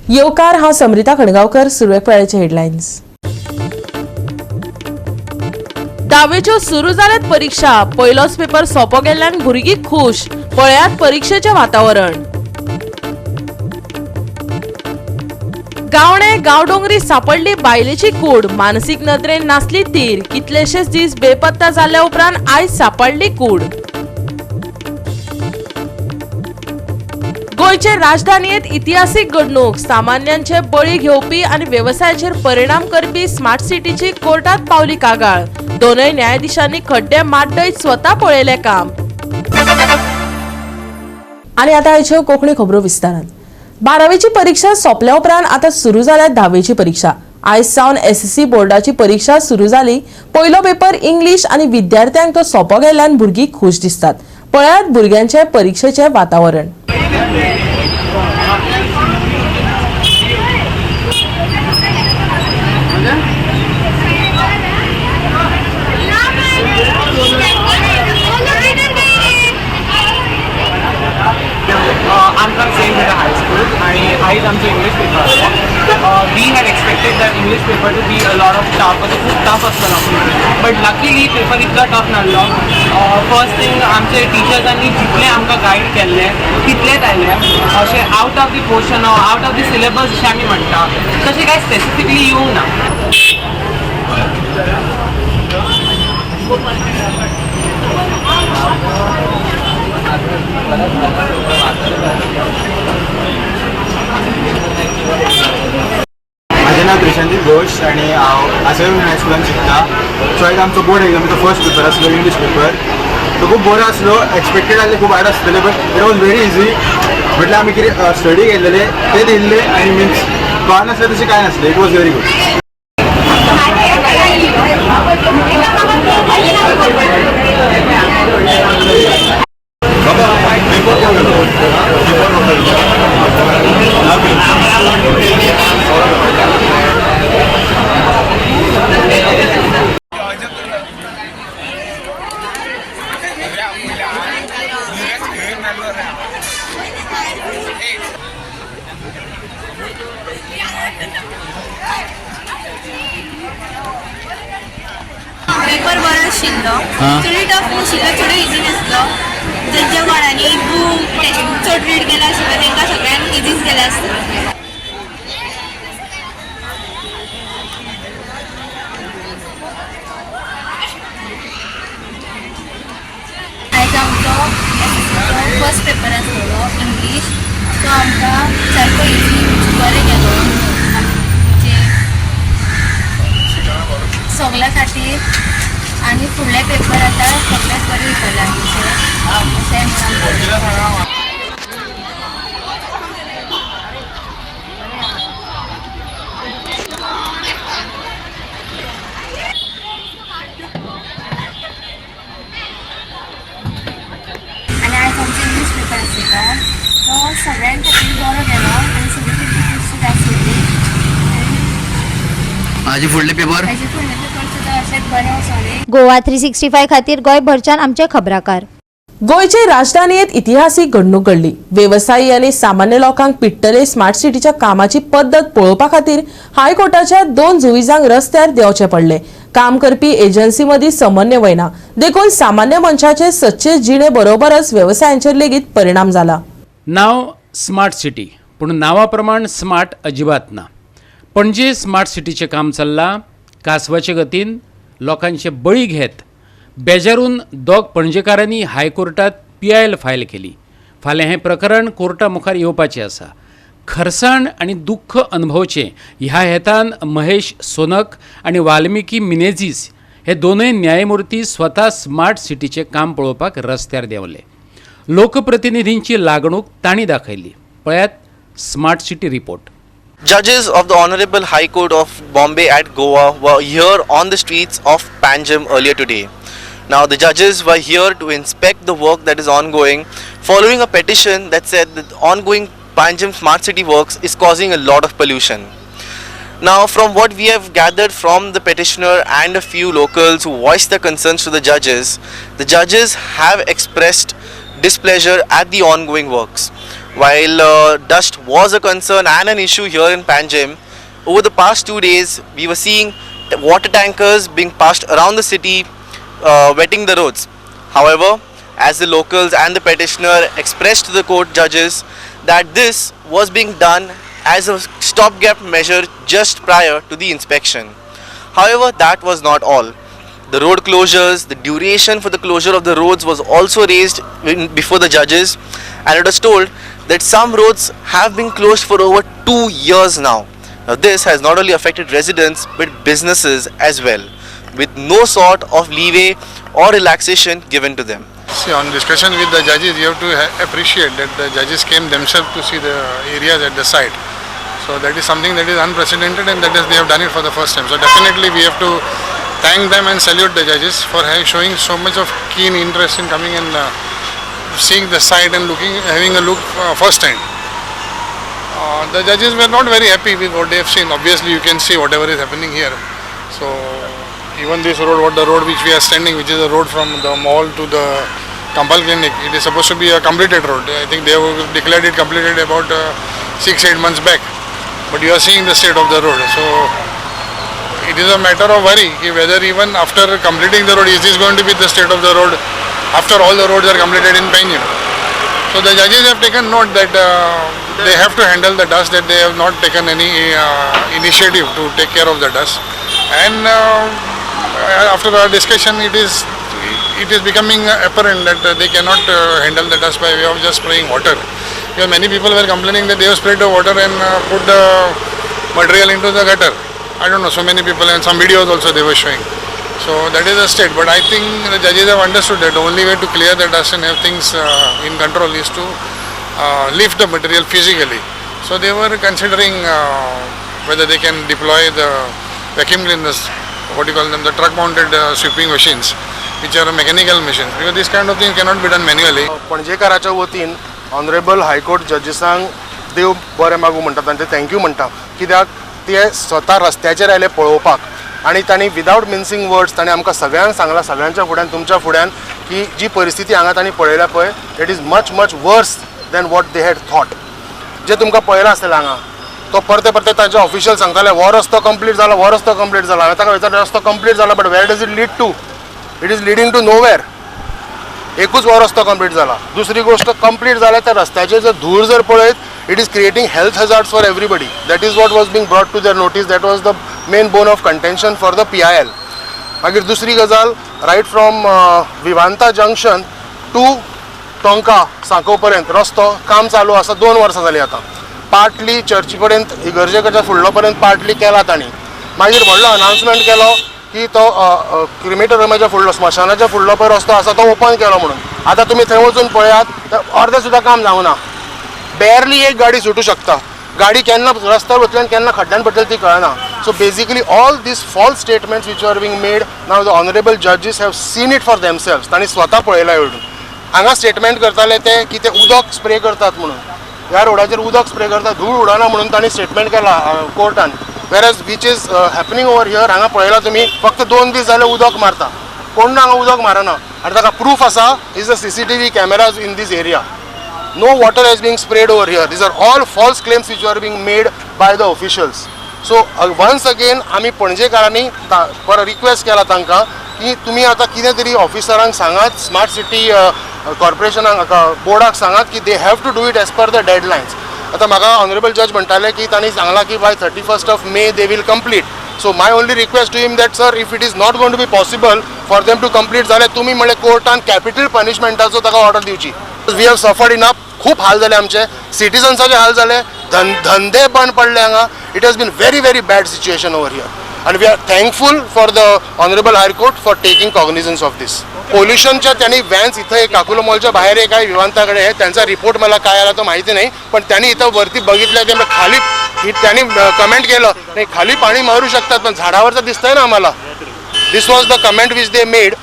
येवकार हांव समृता खणगांवकर. सुरवेक वेळाचे हेडलायन्स. धावेच्यो सुरू जाल्यात परीक्षा. पयलोच पेपर सोंपो गेल्ल्यान भुरगीं खूश. पळयात परीक्षेचें वातावरण. गावणे गांवडोंगरी सापडली बायलेची कूड. मानसीक नदरेन नासली तीर. कितलेशेच दीस बेपत्ता जाल्ल्या उपरांत आयज सापडली कूड. गोंयचे राजधानीत इतिहासीक घडणूक. सामान्यांचे बळी घेवपी आनी वेवसायाचेर परिणाम करपी स्मार्ट सिटीची कोर्टात पावली कागाळ. दोनय न्यायाधीशांनी खड्डे माड्डयत स्वता पळयले काम. आनी आतां आयच्यो कोंकणी खबरो विस्तारान. 12वीची परीक्षा सोंपल्या उपरांत आतां सुरू जाल्या 10वीची परीक्षा. आयज सावन एसएससी बोर्डाची परीक्षा सुरू जाली. पयलो पेपर इंग्लीश आनी विद्यार्थ्यांक तो सोंपो गेल्ल्यान भुरगीं खूश दिसतात. पळयात भुरग्यांचे परीक्षेचें वातावरण. I'm from St. Peter High School and I am English paper. We had expected that English paper to be a lot of tough, but खूप tough असतं. But luckily paper इतका tough नासलो. First thing आमचे टीचर्सांनी जितले आमकां guide केल्ले तितलेच आयले. अशें out of the portion or out of the syllabus अशें आमी म्हणटा तशें कांय स्पेसिफिकली येवंक ना. माझे नाव त्रिशांतीत घोष आणि हांव आसवेम स्कुलान शिकता. सो आयज आमचो बोर्ड एग्जामीचो फर्स्ट पेपर आसलो इंग्लीश पेपर. तो खूब बरो आसलो. एक्सपेक्टेड आसले खूब हार्ड आसतले but it was very easy. म्हटल्यार आमी कितें स्टडी केल्लेले ते दिल्ले आनी मिन्स कळना नासलें तशें कांय नासलें. It was very good. Paper बरो आशिल्लो. थोडी टफ नाशिल्लो, थोडो इजी नासलो. ज्या कोणांनी बूक टेक्स्टबूक चड रीड केला आशिल्लो तांकां सगळ्यांक इजीच गेले आसतले. आयज आमचो फर्स्ट पेपर आसलो इंग्लीश. तो आमकां सारको इजी बरें गेलो. सगळ्या खातीर आनी फुडले पेपर आतां सगळ्याक बरें वयतले अशें म्हणून. आनी आयज आमचो इंग्लीश पेपर आशिल्लो तो सगळ्यां खातीर बरो गेलो आनी सगळी टिचर्स आशिल्ली. माझे फुडले पेपर गोवा 365 खातीर गोंयभरच्यान आमचे खबराकार. गोंयचे राजधानीत इतिहासीक घडणूक घडली. वेवसायी आनी सामान्य लोकांक पिट्टले स्मार्ट सिटीच्या कामाची पद्दत पळोवपा खातीर हायकोर्टाच्या 2 जुईजांक रस्त्यार देंवचे पडले. काम करपी एजन्सी मदीं समन्वय ना देखून सामान्य मनशाचे सच्चे जिणे बरोबरच व्यवसायांचेर लेगीत परिणाम जाला. नाव स्मार्ट सिटी पूण नांवा प्रमाण स्मार्ट अजिबात ना. पणजे स्मार्ट सिटीचें काम चल्लां. कासवाचे गतीन लोकांचे बळी घेत बेजारून 2 पणजेकारांनी हायकोर्टात PIL फायल केली. फाल्यां हें प्रकरण कोर्टा मुखार येवपाचें आसा. खरसाण आनी दुख्ख अनुभवचें ह्या हेतान महेश सोनक आनी वाल्मिकी मिनेझीस हे दोनूय न्यायमुर्ती स्वता स्मार्ट सिटीचें काम पळोवपाक रस्त्यार देंवले. लोकप्रतिनिधींची लागणूक तांणी दाखयली. पळयात smart city report. Judges of the Honorable High Court of Bombay at Goa were here on the streets of Panjim earlier today. Now the judges were here to inspect the work that is ongoing following a petition that said that ongoing Panjim smart city works is causing a lot of pollution. Now from what we have gathered from the petitioner and a few locals who voiced their concerns to the judges have expressed displeasure at the ongoing works. While dust was a concern and an issue here in Panjim, over the past 2 days we were seeing water tankers being passed around the city, wetting the roads. However, as the locals and the petitioner expressed to the court judges that this was being done as a stopgap measure just prior to the inspection. However, that was not all. The road closures, the duration for the closure of the roads was also raised before the judges, and it was told that some roads have been closed for over 2 years now. Now this has not only affected residents but businesses as well, with no sort of leeway or relaxation given to them. See, on discussion with the judges, you have to appreciate that the judges came themselves to see the areas at the site. So that is something that is unprecedented, and that is they have done it for the first time. So definitely we have to thank them and salute the judges for showing so much of keen interest in coming and seeing the site and having a look first time. The judges were not very happy with what they have seen. Obviously, you can see whatever is happening here. So even this road, the road which we are standing, which is a road from the mall to the Kampal Clinic, it is supposed to be a completed road. I think they have declared it completed about 6-8 months back. But you are seeing the state of the road. So it is a matter of worry whether even after completing the road, is this going to be the state of the road after all the roads are completed in Panjim. So the judges have taken note that they have to handle the dust, that they have not taken any initiative to take care of the dust. And after our discussion, it is becoming apparent that they cannot handle the dust by way of just spraying water. Because many people were complaining that they have sprayed the water and put the material into the gutter. I don't know, so many people, and some videos also they were showing. So that is a state, but I think the judges have understood that the only way to clear the dust and have things in control is to lift the material physically. So they were considering whether they can deploy the vacuum cleaners, what you call them, the truck mounted sweeping machines, which are mechanical machines, because this kind of thing cannot be done manually. पणजेकाराच्या वतीन honourable high court जजीसांक देव बरें मागू म्हणटा तांचे thank you म्हणटा कित्याक ते स्वता रस्त्याचेर आयले पळोवपाक आनी तांणी विदावट मिन्सिंग वर्ड्स तांणी आमकां सगळ्यांक सांगलां सगळ्यांच्या फुड्यान तुमच्या फुड्यान की जी परिस्थिती हांगा तांणी पळयल्या पळय it is much worse than what they had thought जे तुमकां पळयलां आसलें हांगा तो परते परते तांचे ऑफिशियल सांगताले हो रस्तो कंप्लीट जाला हो रस्तो कंप्लीट जाला हांवें ताका विचारलें रस्तो कंप्लीट जाला but where does it lead to it is leading to nowhere एकूच हो रस्तो कंप्लीट जाला दुसरी गोष्ट कंप्लीट जाल्या त्या रस्त्याचेर जर धूळ जर पळयत it is creating health hazards for everybody that is what was being brought to their notice that was the main bone of contention for the PIL मागीर दुसरी गजाल right from Vivanta junction to Tonca सांको पर्यंत रस्तो काम चालू आसा 2 वर्सां जालीं आतां पार्टली चर्ची पर्यंत इगर्जेच्या फुडलो पर्यंत पार्टली केला तांणी मागीर व्हडलो अनाउन्समेंट केलो की तो क्रिमेटोरियमाच्या फुडलो स्मशानाच्या फुडलो पळय रस्तो आसा तो ओपन केलो म्हणून आतां तुमी थंय वचून पळयात तर अर्दें सुद्दां काम जावना बेरली एक गाडी सुटू शकता गाडी केन्ना रस्त्यार वतली आनी केन्ना खड्ड्यान पडटली ती कळना so basically all these false statements which are being made now the honourable जजीस have seen it for themselves तांणी स्वता पळयला येवन हांगा स्टेटमेंट करताले ते की ते उदक स्प्रे करतात म्हणून ह्या रोडाचेर उदक स्प्रे करतात धूळ उडना म्हणून तांणी स्टेटमेंट केला कोर्टान whereas which is happening over here हांगा पळयला तुमी फक्त 2 दीस जाले उदक मारता कोण हांगा उदक मारना आनी ताका प्रूफ आसा is the CCTV cameras in this area no water is being sprayed over here. These are all false claims which are being made by the officials. So once again आमी पणजेकारांनी पर रिक्वेस्ट केला तांकां की तुमी आतां कितें तरी ऑफिसरांक सांगात स्मार्ट सिटी कॉर्पोरेशनाक बोर्डाक सांगात की they have to do it as per the deadlines आतां म्हाका ऑनरेबल जज म्हणटाले की तांणी सांगलां की by 31st of May they will complete. So my only request to him that sir if it is not going to be possible for them to complete जाल्यार तुमी म्हणले कोर्टान कॅपिटल पनिशमेंटाचो ताका ऑर्डर दिवची. वी हॅव सफर्ड इनफ खूप हाल जाले आमचे सिटिजन्साचे हाल जाले धंदे बंद पडले हांगा it has been very bad situation over here आनी we are thankful for the honourable high court for taking cognizance of these पोल्युशनच्या त्यांनी व्हॅन्स इथं एक काकुलो मॉलच्या बाहेर एक आहे विमानतळाकडे आहे त्यांचा रिपोर्ट मला काय आला तो माहिती नाही पण त्यांनी इथं वरती बघितलं की खाली त्यांनी कमेंट केलं नाही खाली पाणी मारू शकतात पण झाडावरचं दिसतंय ना आम्हाला this was the comment which they made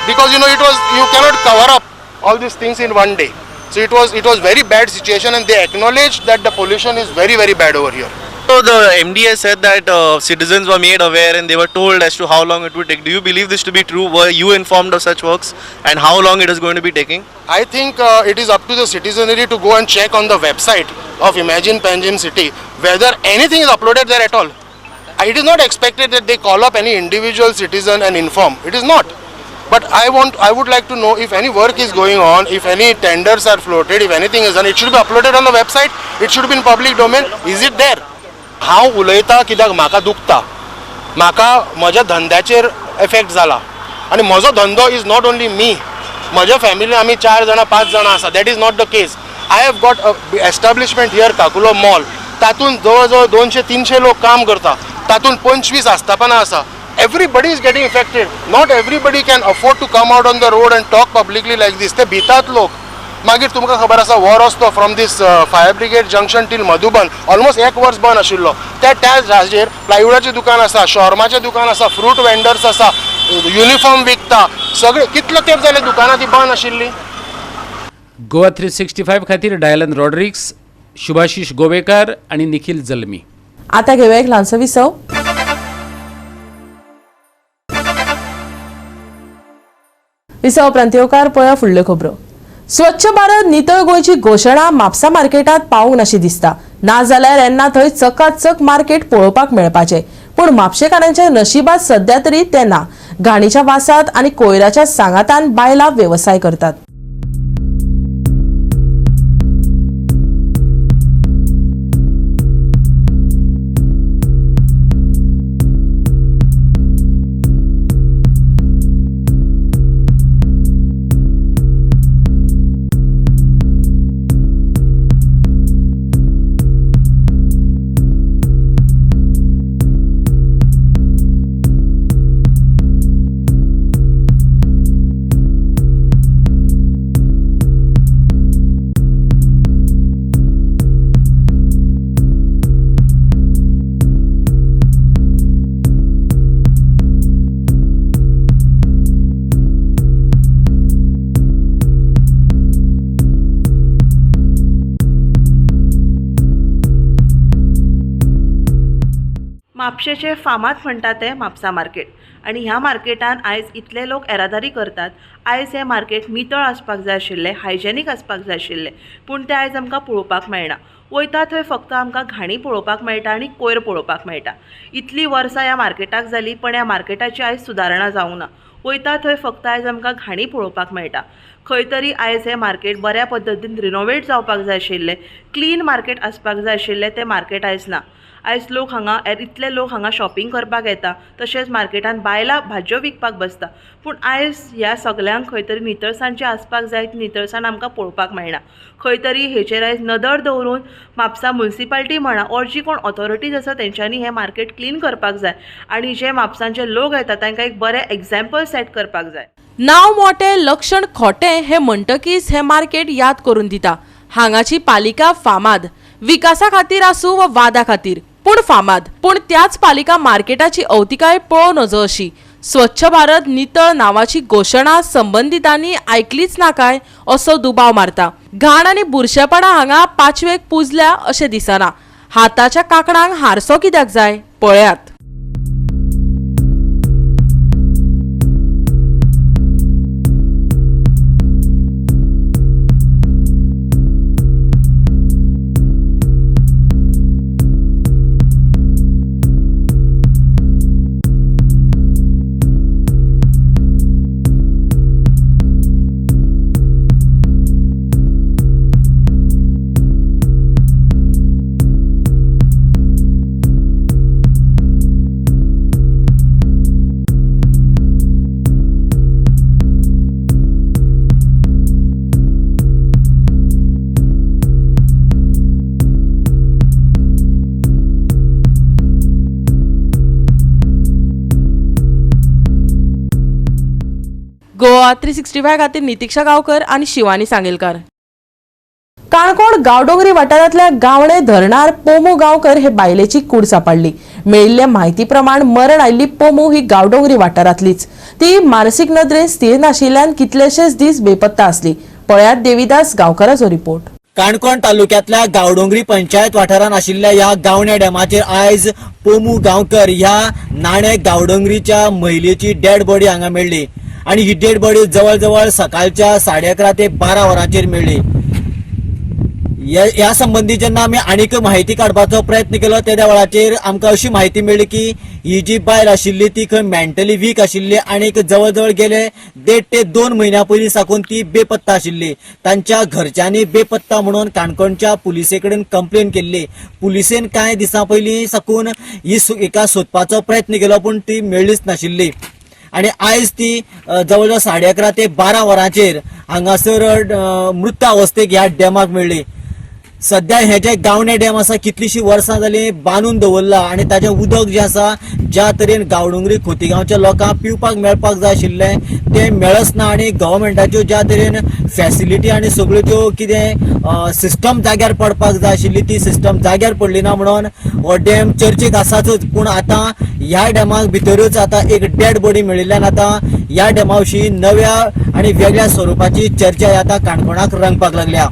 because it was you cannot cover up all these things in 1 day. So it was very bad situation and they acknowledged that the pollution is very bad over here. So the MD has said that citizens were made aware and they were told as to how long it would take. Do you believe this to be true? Were you informed of such works and how long it is going to be taking? I think it is up to the citizenry to go and check on the website of Imagine Panjim City whether anything is uploaded there at all. It is not expected that they call up any individual citizen and inform. It is not. But I would like to know if any work is going on, if any tenders are floated, if anything is done, it should be uploaded on the website. It should be in public domain. Is it there? हांव उलयता कित्याक म्हाका दुखता, म्हाका म्हज्या धंद्याचेर effect जाला आनी म्हजो धंदो इज नॉट ओन्ली मी, म्हज्या फॅमिलीन आमी 4 जाणां 5 जाणां आसा. That is not the case. I have got a establishment here Caculo mall. तातूंत जवळ जवळ 200-300 लोक काम करता. तातूंत 25 आस्थापनां आसा. Everybody is getting affected. Not everybody can afford to come out on the road and talk publicly like this. ते भितात लोक. मागीर तुमकां खबर आसा वॉर असतो from this fire brigade junction till Madhuban almost 1 वर्स बंद आशिल्लो. त्याच राजेर प्लायवुडाचें दुकान आसा, शॉर्माचें दुकान आसा, फ्रूट वेंडर्स आसा, युनिफॉर्म विकता, सगळे कितलो तेंप जाले दुकानां ती बंद आशिल्ली. गोवा 365 खातीर डायलन रॉड्रिक्स, शुभाशीष गोवेकार आणि निखिल जल्मी. आता घेऊया एक ल्हानसो विसव. विसव उपरांत येवकार पळया फुडल्यो खबरो. स्वच्छ भारत नितळ गोंयची घोशणा म्हापसा मार्केटात पावूंक नाशी दिसता. ना जाल्यार येन्ना थंय चकाचक मार्केट पळोवपाक मेळपाचें. पूण म्हापशेकारांच्या नशिबात सध्या तरी ते ना. घाणीच्या वासात आनी कोयराच्या सांगातान बायलां वेवसाय करतात. म्हापशेचे फामाद म्हणटा ते म्हापसा मार्केट आनी ह्या मार्केटान आयज इतले लोक येरादारी करतात. आयज हे मार्केट नितळ आसपाक जाय आशिल्लें, हायजेनीक आसपाक जाय आशिल्लें, पूण ते आयज आमकां पळोवपाक मेळना. वयता थंय फक्त आमकां घाणी पळोवपाक मेळटा आनी कोयर पळोवपाक मेळटा. इतलीं वर्सां ह्या मार्केटाक जालीं पण ह्या मार्केटाची आयज सुदारणा जावंक ना. वयता थंय फक्त आयज आमकां घाणी पळोवपाक मेळटा. खंय तरी आयज हें मार्केट बऱ्या पद्दतीन रिनोवेट जावपाक जाय आशिल्लें, क्लीन मार्केट आसपाक जाय आशिल्लें, तें मार्केट आयज ना. आयज लोक हांगा इतले लोक हांगा शॉपिंग करपाक येता, तशेंच मार्केटान बायलां भाज्यो विकपाक बसता. पूण आयज ह्या सगल्यांक खंय तरी नितळसाण जी आसपाक जाय ती नितळसाण आमकां पळोवपाक मेळना. खंय तरी हेचेर आयज नदर दवरून म्हापसा म्युनिसिपालिटी म्हणा ऑर जी कोण ऑथॉरिटीज आसा तेंच्यांनी हें मार्केट क्लीन करपाक जाय आनी जे म्हापसांचे लोक येता तांकां एक बरें एग्जाम्पल सेट करपाक जाय. नाव मोठे लक्षण खोटे हे म्हणटकीच हे मार्केट याद करून दिता. हांगाची पालिका फामाद, विकासा खातीर आसूं वा वादा खातीर, पूण फामाद. पूण त्याच पालिका मार्केटाची अवतिकाय पळोवन नजो अशी. स्वच्छ भारत नितळ नावाची घोशणा संबंधितांनी आयकलीच ना काय असो दुबाव मारता. घाण आनी बुरशेपणां हांगा पांचवेक पुजल्या अशें दिसना. हाताच्या कांकणांक हारसो कित्याक जाय पळयात. गोवा 365 खातीर नितीक्षा गांवकर आणि शिवानी सांगेलकार. काणकोण गांवडोंगरी वाठारांतल्या गावणे धरणार पोमू गांवकर हे बायलेची कूड सापडली. मेळिल्ले म्हायती प्रमाण मरण आयिल्ली पोमू ही गांवडोंगरी वाठारांतलीच. ती मानसीक नदरेन स्थिर नाशिल्ल्यान कितलेशेच दीस बेपत्ता आसली. पळयात देविदास गांवकराचो रिपोर्ट. काणकोण तालुक्यातल्या गावडोंगरी पंचायत वाठारात आशिल्ल्या ह्या गावण्या डॅमाचेर आयज पोमू गांवकर ह्या नाणे गावडोंगरीच्या महिलेची डेड बॉडी हांगा मेळ्ळी आणि ही डेड बॉडी जवळ जवळ सकाळच्या 11:30 ते 12 वरांचेर मेळ्ळी. या संबंधी जेन्ना आमी आनीक माहिती काडपाचो प्रयत्न केलो त्या वेळाचेर आमकां अशी माहिती मेळ्ळी की ही जी बायल आशिल्ली ती खंय मेंटली वीक आशिल्ली आणि जवळ जवळ गेले 1.5 ते 2 महिन्या पयलीं साकून ती बेपत्ता आशिल्ली. तांच्या घरच्यांनी बेपत्ता म्हणून काणकोणच्या पुलिसे कडेन कंप्लेन केल्ली. पुलिसेन कांय दिसां पयलीं साकून ही एका सोदपाचो प्रयत्न केलो पूण ती मेळ्ळीच नाशिल्ली आणि आयज ती जवळ जवळ 11:30 ते 12 वरांचेर हांगासर मृत अवस्थेक ह्या डॅमाक मेळ्ळी. सध्या हे जे गावणे डॅम आसा कितलीशी वर्सां जाली बांदून दवरला आणि ताजें उदक जें आसा ज्या तरेन गावडोंगरी खोतीगांवच्या लोकांक पिवपाक मेळपाक जाय आशिल्लें तें मेळच ना आणि गव्हर्मेंटाच्यो ज्या तरेन फॅसिलिटी आणि सगळ्यो ज्यो कितें सिस्टम जाग्यार पडपाक जाय आशिल्ली ती सिस्टम जाग्यार पडली ना म्हणून हो डॅम चर्चेक आसाच. पूण आतां ह्या डॅमाक भितरूच आतां एक डेड बॉडी मेळिल्ल्यान आतां ह्या डॅमा विशीं नव्या आणि वेगळ्या स्वरुपाची चर्चा आतां काणकोणाक रंगपाक लागल्या.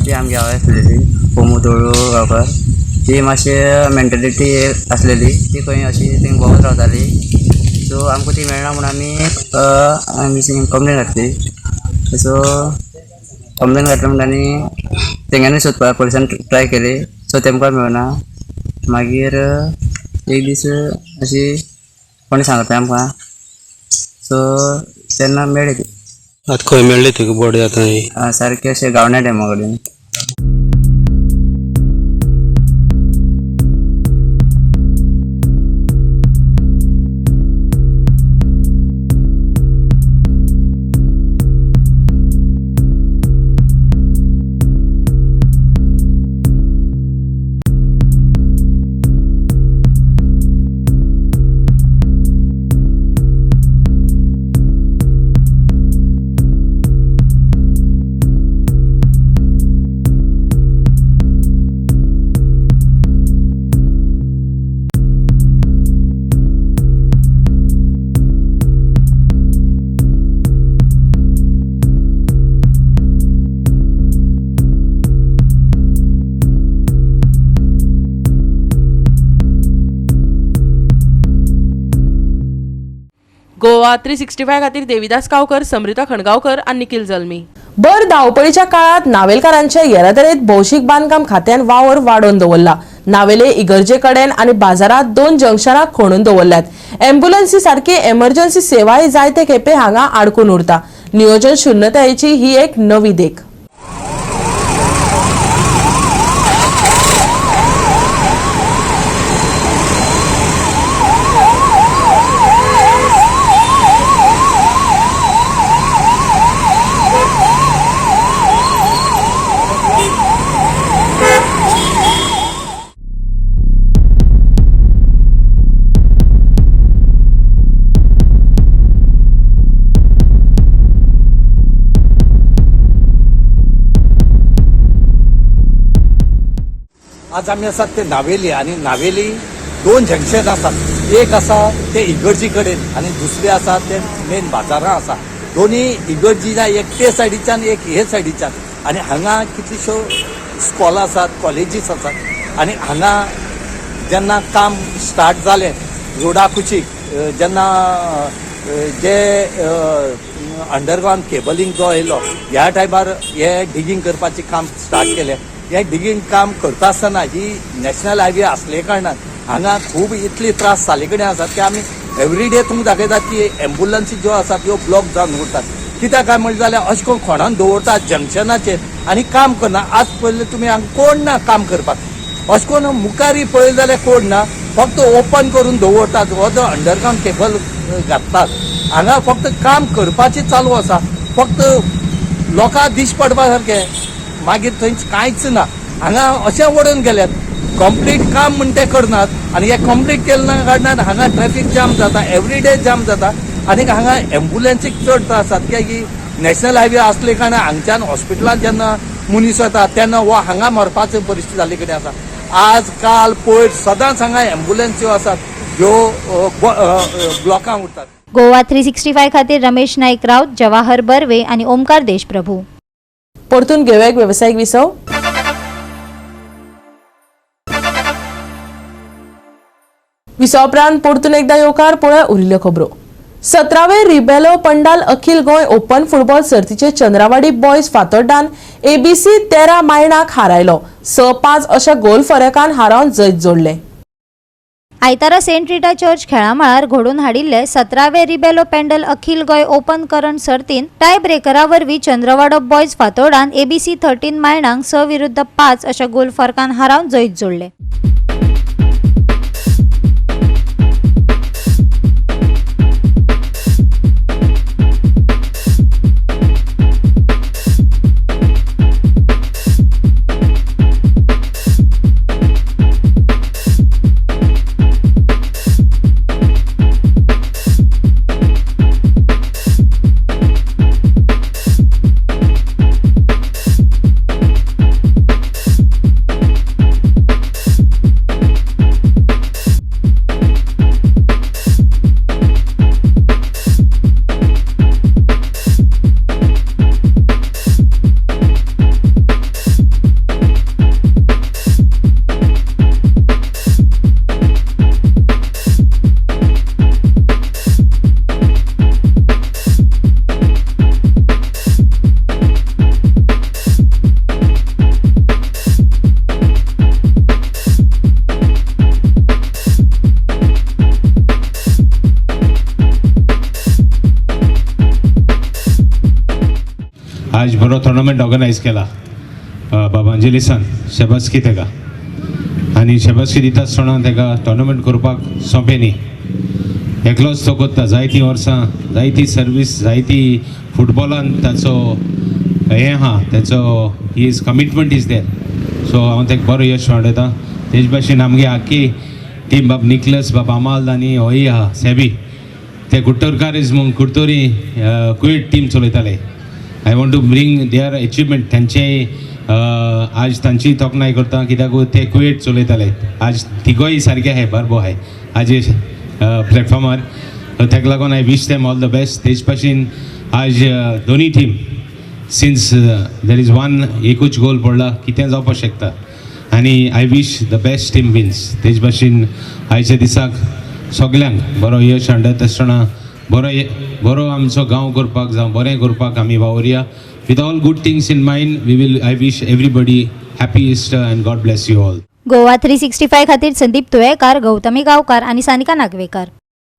ती आमगे हांव आसलेली पोमू तोळू गांवकार. ती मातशें मेंटेलिटी आसलेली, ती खंय अशी थंय भोंवत रावताली. सो आमकां ती मेळना म्हणून आमी कंप्लेन घातली. सो कंप्लेन घातली म्हणटा तेंच्यांनी सोदपाक पुलिसान ट्राय केली. सो तेमकां मेळना. मागीर एक दीस अशी कोणी सांगता आमकां. सो तेन्ना मेळ्ळी ती. आतां खंय मेळ्ळी ती बॉडी आतां? सारकी अशें गावण्या डॅमा कडेन. गोवा 365 खातीर देविदास गांवकर, समृता खणगांवकर आणि निखिल जल्मी. भर धांवपळीच्या काळात नावेलकारांच्या येरादारीत भौशीक बांदकाम खात्यान वावर वाडोवन दवरला. नावेले इगर्जे कडेन आणि बाजारात 2 जंक्शनां खणून दवरल्यात. अँब्युलन्सी सारखी एमर्जन्सी सेवाय जायते खेपे हांगा आडकून उरता. नियोजन शून्यतायेची ही एक नवी देख. आज आम्ही आसात ते नावेली आणि नावेली 2 जंक्शन आसात. एक आसा ते इगर्जी कडेन आणि दुसरे आसा ते मेन बाजारां आसा. दोन्ही इगर्जी एक ते सायडीच्यान एक हे सायडीच्यान. आणि हांगा कितल्योश्यो स्कॉलां आसात, कॉलेजीस आसात. आणि हांगा जेन्ना काम स्टार्ट जालें रोडा कुशीक जेन्ना जे अंडरग्रावंड केबलिंग जो येयलो ह्या टायमार हे डिगींग करपाचें काम स्टार्ट केलें. हे डिगींग काम करता आसतना ही नॅशनल हायवे आसले कारणान हांगा खूब इतले त्रास जाले कडेन आसात की आमी एवरीडे तुमकां दाखयतात की एम्ब्युलन्सी ज्यो आसात त्यो ब्लॉक जावन उरतात. कित्याक काय म्हणलें जाल्यार अशें करून खोणान दवरतात जंक्शनाचेर आनी काम करना. आज पयलें तुमी हांगा कोण ना काम करपाक. अशें करून मुखारी पळयलें जाल्यार कोण ना, फक्त ओपन करून दवरतात. हो जो अंडरग्रावंड केबल घाततात हांगा फक्त काम करपाचें चालू आसा. फक्त लोकांक दिश्ट पडपा सारकें मागीर थंयच कांयच ना. हांगा अशें वडून गेल्यात कंप्लीट काम म्हणून ते करनात आणि हे कंप्लीट केल्या कारणान हांगा ट्रॅफिक जाम जाता, एवरीडे जाम जाता. आनी हांगा एम्ब्युलन्सीक चड त्रास जातात कित्याक नॅशनल हायवे आसले कारणान हांगच्यान हॉस्पिटलांत जेन्ना मनीस वता तेन्ना हो हांगा मरपाची परिस्थिती जाल्ली कडेन आसा. आज काल पयर सदांच हांगा एम्ब्युलन्स्यो आसात ह्यो ब्लॉकांक उरतात. गोवा 365 खातीर रमेश नाईक राऊत, जवाहर बर्वे आणि ओमकार देशप्रभू. परतून घेऊया एक व्यावसायिक विसव. विसा उपरांत परतून एकदा येवकार पळय उरिल्ल्यो खबरो. 17वे रिबेलो पंडाल अखिल गोंय ओपन फुटबॉल सर्तीचे चंद्रावाडी बॉयज फातोड्डान एबीसी 13 मायणाक हारायलो. 6-5 अशा गोल फरकान हारावन जैत जोडले. आयतारा सेंट रिटा चर्च खेळामळार घडोवन हाडिल्ले 17वे रिबेलो पेंडल अखिल गोंय ओपन करंट सर्तीन टाय ब्रेकरा वरवीं चंद्रवाडो बॉयज फातोर्डान एबीसी 13 मायणांक 6-5 अशा गोल फरकान हारावन जैत जोडले. आज बरो टोर्नामेंट ऑर्गनायज केला बाबांजिलिसान शेबास्की तेका आनी शेबास्की दिता आसतना तेका टोर्नामेंट करपाक सोंपें न्ही. एकलोच तो करता. जायतीं वर्सां जायती सर्वीस जायती फुटबॉलान ताचो हें आहा तेचो his commitment is there. So हांव तेका बरो यश वाडयता. तेजे भाशेन आमगे आख्खी टीम बाब निकलस बाब अमाल आनी होय आहा सेबी ते कुट्टोरकार इज म्हूण कुर्तोरी कुवेट टीम चलयताले. I want to bring their achievement त्यांचे आज तांची तोखणाय करता कित्याक ते कुवेट चलयताले. आज तिगोय सारके आहाय बरबो आहाय आज प्लॅटफॉर्मार. ताका लागून I wish them all the best. तेज भाशेन आज दोनी team since there is one एकूच गोल पडला कितें जावपाक शकता आनी I wish the best team wins. तेज भाशेन आयच्या दिसाक सगल्यांक बरो यश हाडत आसतना बरो आमचो गांव करपाक जावं बरें करपाक आमी वावुरया. With all good things in mind we will I wish everybody happy Easter and God bless you all. Goa 365 खातीर संदीप तुयेकार, गौतमी गांवकार आनी सानिका नागवेकर.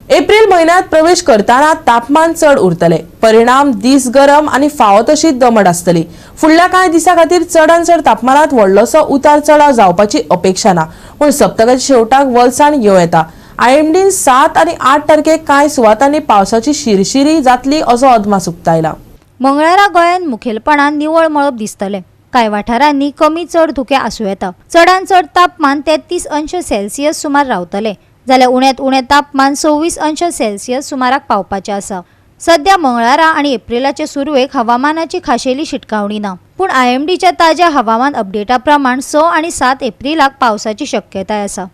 एप्रिल म्हयन्यांत प्रवेश करताना तापमान चड उरतले. परिणाम दीस गरम आनी फावो तशी दमट आसतली. फुडल्या कांय दिसां खातीर चडांत चड तापमानात व्हडलोसो उतार चढाव जावपाची अपेक्षा ना. पूण सप्तकाच्या शेवटाक वलसाण येवं येता. आयएमडीन 7 आनी 8 तारखेक कांय सुवातांनी पावसाची शिरशिरी जातली असो अदमास उक्तायला. मंगळारा गोंयांत मुखेलपणान निवळ मळब दिसतले. कांय वाठारांनी कमी चड धुके आसूं येता. चडांत चड तापमान 33 अंश सेल्सियस सुमार रावतले जाल्यार उण्यांत उणें तापमान 26 अंश सेल्सियस सुमाराक पावपाचें आसा. सध्या मंगळारा आनी एप्रिलाचे सुरवेक हवामानाची खाशेली शिटकावणी ना. पूण आयएमडीच्या ताज्या हवामान अपडेटा प्रमाण 6 आनी 7 एप्रिलाक पावसाची शक्यताय आसा.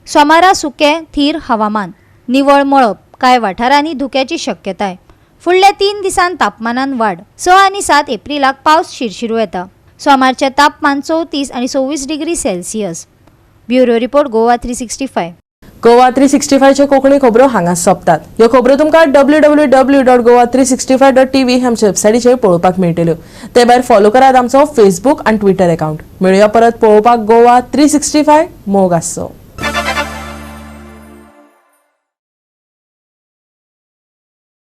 सोमारा सुकें थीर हवामान, निवळ मळब, कांय वाठारांनी धुक्याची शक्यताय. फुडल्या 3 दिसांत तापमानान वाड. 6 आनी 7 एप्रिलाक पावस शिरशिरू येता. सोमारचे तापमान 34 आनी 26 degree Celsius. Bureau report Goa 365. Goa 365चे कोंकणी खबरो हांगा सोंपतात. ह्यो खबरो तुमकां www.goa365.tv ह्या वेबसायटीचेर पळोवपाक मेळटल्यो. ते भायर फॉलो करात आमचो फेसबूक आनी ट्विटर अकाउंट. मेळुया परत पळोवपाक गोवा 365 मोग आसचो.